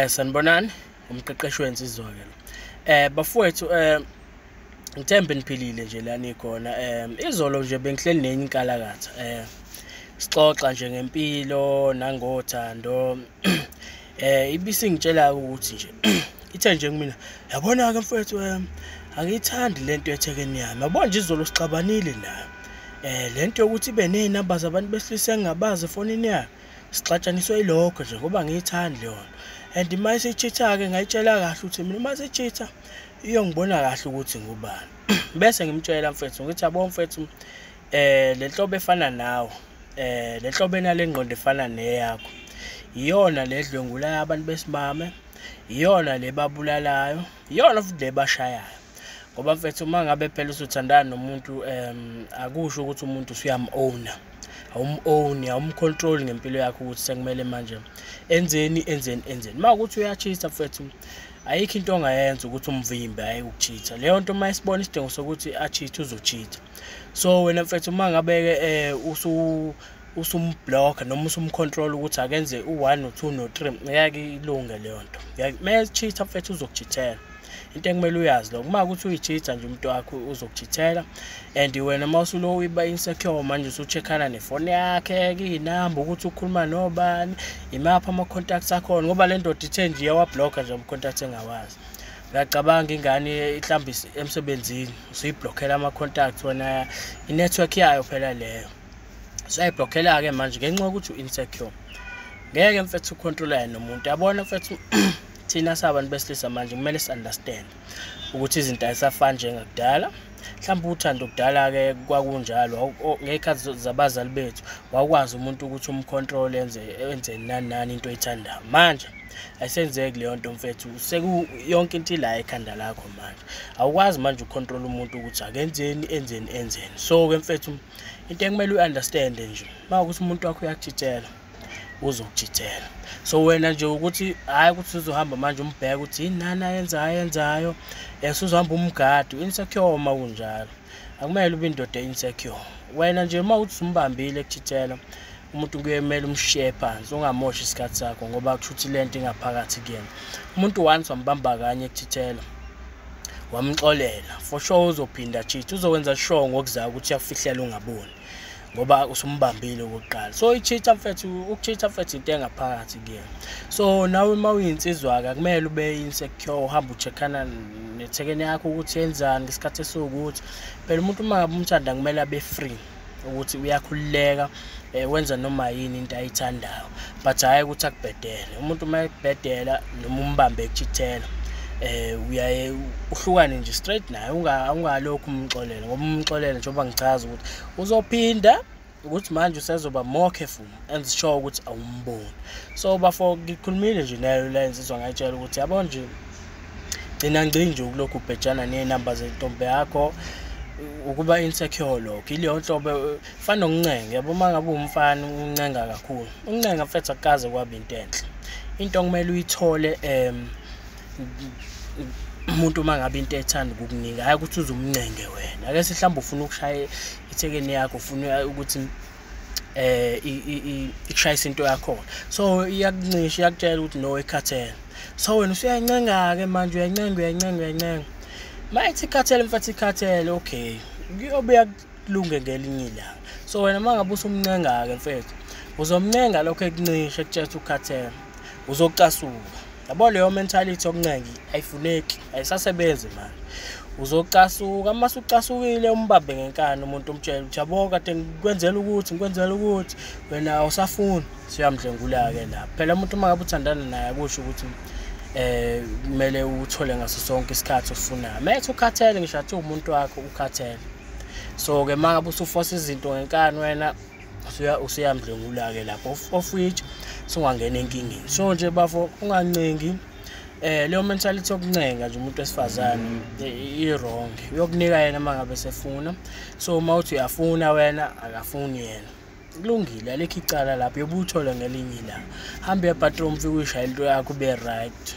Sanibonani, uMqeqeshi wezinsizwa ke. Bafowethu ngithemba niphilile nje la nikhona. Izolo nje bengihleli nenye inkalakatha. Sixoxa nje ngempilo nangothando. Ibisingitshela ukuthi nje ithe nje kumina, yabona ke mfowethu angiyithandi lento ethekeni yami. Yabona nje izolo sixabanile nayo. Lento yokuthi ibe nezinamba zabantu besilisa engingabazi efonini yakhe. Sixatshaniswe ilokho nje ngoba ngiyithandi lona. And mase ichitha ke ngayitshela kahle ukuthi mina mase ichitha iyongibona kahle ukuthi ngubani. Bese ngimtshela mfethu ngithi yabo mfethu lenhlobo efana nawe lenhlobo enalengqondo efana neyakho iyona ledlwengulayo abantu besimame, iyona lebabulalayo, iyona futhi lebashayayo. Ngoba mfethu uma ngabe phela usuthandana nomuntu akusho ukuthi umuntu usuyam-owna. Awum-own, awumcontrol ngempilo yakho ukuthi sekumele manje enzeni. Mawukuthi uyachitha mfethu ayikho into ongayenza ukuthi umvimbe hayi ukuchitha. Leyo nto uma isibona isidingo sokuthi achithe uzochitha. So wena mfethu uma ngabe ke usumblock noma usumcontrol ukuthi akenze u1 no2 no3 ngeke ilunge leyo nto. Mayechitha mfethu uzokuchithela. Into ekumele uyazi lokho uma ukuthi uyichitha nje umuntu wakho uzokuchithela. And wena mawusulo uyiba insecure manje usucheckana nefoni yakhe inamba ukuthi ukhuluma nobani, imapha ama contacts akho ngoba le ndoda ithe nje iyawabhlocka nje ama contacts engawazi. Ngiyacabanga ingane mhlambi emsebenzini usuyiblockela ama contacts wena inetwork yayo phela leyo. Usayiblockela ke manje ngenxa ukuthi u-insecure. Ngeke mfethu ucontrolane nomuntu. Yabona mfethu thina sabantu besilisa manje kumele si-understand ukuthi izinto ayisafani njengakudala. Mhlawumbe uthando kudala ke kwakunjalo ngekhathi zabazali bethu wakwazi umuntu ukuthi umcontrol enze nani into oyithandayo. Manje ayisenzeki leyo nto mfethu, yonke into ila ekhanda lakho manje. Awukwazi manje ucontrol umuntu ukuthi akenzeni. So ke mfethu into ekumele u-understand nje mawukuthi umuntu wakho uyakuchithela uzokuchithela. So wena nje ukuthi hayi ukuthi uzohamba manje umbheke ukuthi yini ayenzayo usuzohamba umgadi insecure uma kunjalo. Akumele ube indoda insecure. Wena nje mawuthi umbambile ekuchithela umuntu kuyemela umshiye phansi ungamoshi isikhathi sakho ngoba kushuthi lento ingaphakathi kuyena. Umuntu once wambamba kanye ekuchithela wamxolela for sure uzophinda cheat, uzokwenza sure ngokuzayo ukuthi uyafihlela ungaboni ngoba usumbambile okokuqala. So ichitha mfethu ukuchitha mfethu into engaphakathi kuyena. So nawe mawuyinsizwa akumele ube insecure uhamba ucheckana nethekeni yakho ukuthi yenzani ngesikhathi esukuthi phela umuntu uma ngabe umthanda kumele abe free ukuthi uyakhululeka wenza noma yini into ayithandayo but hayi ukuthi akubhedele. Umuntu uma ekubhedela noma umbambe ekuchithela uyaye uhlukane nje straight naye ungalokhu umxolela ngoba umxolela njengoba ngichaza ukuthi uzophinda ukuthi manje usezoba more careful and sure ukuthi awumboni. So bafo ngikhulumile nje nayo la insizwa ngayitshela ukuthi yabo nje gcina nje ukulokhu ubhejana nezinamba zentombi yakho ukuba insecure lokho ileyo nhlobo fana nokuncenga. Yabo mangabe umfana uncenga kakhulu uncenga mfethu akaze kwabe into enhle. Into kumele uyithole umuntu mangabe into ethanda ukukunika hayi ukuthi uzumncenge wena. Ake mhlawumbe ufuna ukushaya ithekeni yakho ufuna ukuthi ikushayisa into yakho. So iyakuncisha iyakutshela ukuthi no ekhathele. So wena usuyancenga ke manje uyancenga. Mayithi ikhathele mfethu ikhathele okay. Kuyobe kulunge ngelinye ilanga. So wena mangabe usumncenga ke mfethu uzomncenga lokho ekuncisha ekutshela ukhathele uzocasuka. Yabo leyo mentality yokuncenga ayifuneki ayisasebenzi manje. Uzocasuka mase ucasukile umbambe ngenkani umuntu umtshela ukuthi yabo kade ngikwenzela ukuthi wena awusafuni siyamdlwengula ke lapha. Phela umuntu mangabe uthandana naye kusho ukuthi kumele uthole ngaso sonke isikhathi ofunayo. Mase ukhathele ngisho athi umuntu wakho ukhathele. So ke mangabe usuforce izinto ngenkani wena usuyamdlwengula ke lapho of which sungangena enkingeni. So nje bafo ungancengi leyo mentality yokuncenga nje umuntu wesifazane i-wrong. Uyokunika yena mangabe sefuna. So mawuthi uyafuna wena akafuni yena kulungile alekho icala lapho yobuthole ngelinye la. Hamba ebathroom ufike uyishaya into yakho be right.